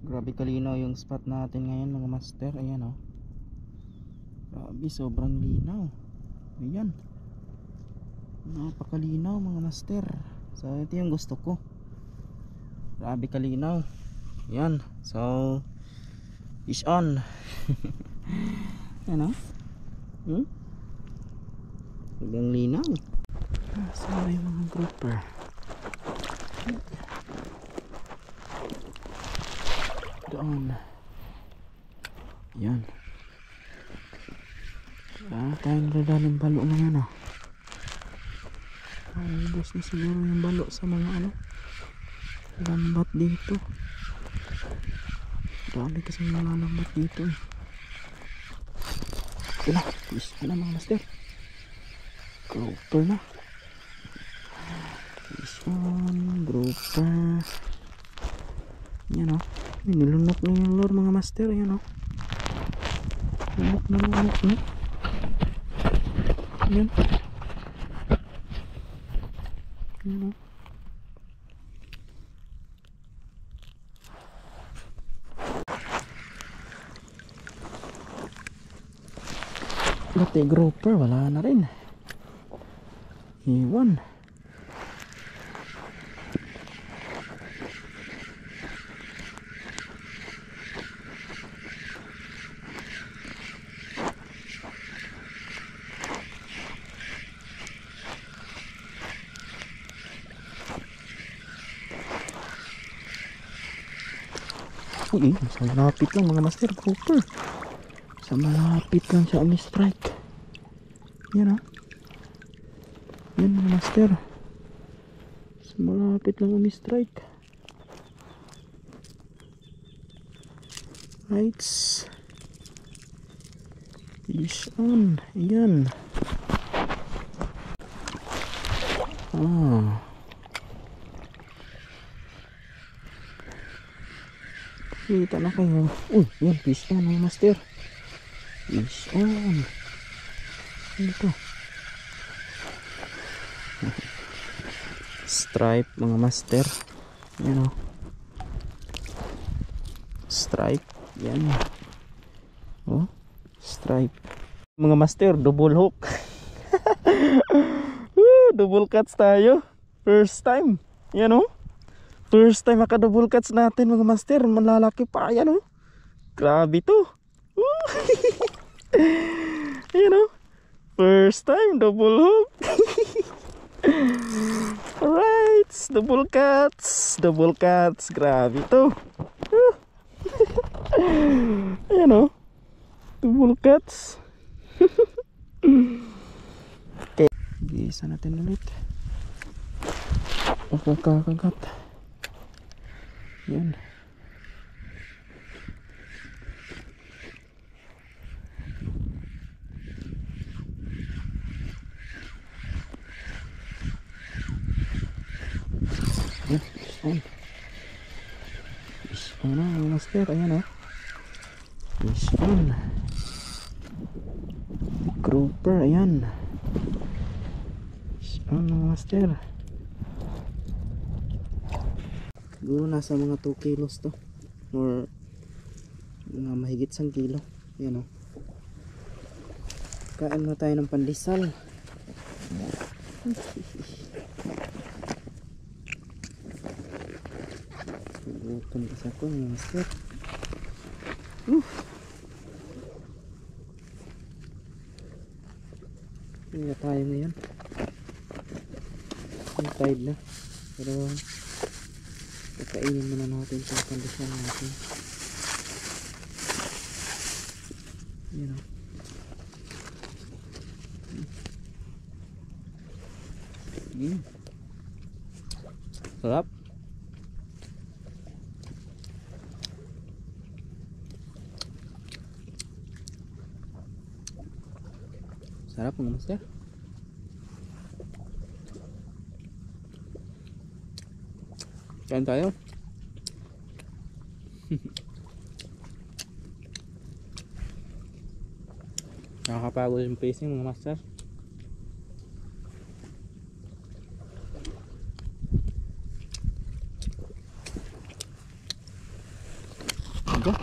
Grabe kalinaw yung spot natin ngayon mga master. Ayan oh. Grabe, sobrang linaw. Ayan. Napakalinaw mga master. So ito yung gusto ko. Grabe kalinaw. Ayan. So fish on. Ayan oh. Sobrang linaw. Saan yung mga grouper? Doon. Yan. Tayong radaling balo na yan ah. Ubos na siguro yung balo sa mga lambat dito. Dami kasi mga lambat dito eh. Ito na. Fish na mga master. Grouper na. Fish on. Grouper. Yan o. Nilunok na yung lure mga master. Yan o. Lunok na. Yan. Yan o. Dati grouper wala na rin. Iwan. Uy, sa malapit lang mga master, grouper. Sa malapit lang siya umi-strike. Yan ah. Yan mga master. Sa malapit lang umi-strike. Lights. Fish on. Ayan. Kita na kayo. Yan, fish on mga master. Fish on. Ano ito? Stripe mga master. Yan o. Stripe. Yan. Oh, stripe. Mga master, double hook. Double cuts tayo. First time. Yan o. First time maka double cuts natin mga master. Malalaki pa. Yan o. Grabe to. Yan o. First time double hook. Alright, double cuts. Double cuts. Grabe to. Ayan o. Double cuts. Okay. Gisa natin ulit. Makakagat. Yan. Fish on na mga master. Ayan o. Fish on. Grouper. Ayan. Fish on mga master. Siguro nasa mga 2 kilos to. Or mga mahigit 1 kilo. Ayan o. Kain na tayo ng pandesal. Gutom kasi ako mga master. Hindi na tayo ngayon. Ang tide na. Pero pakainin muna natin sa pandesal natin. Yan o. Sarap. Sarap mga master. Kain tayo. Nakakapagod yung pacing mga master. Ito.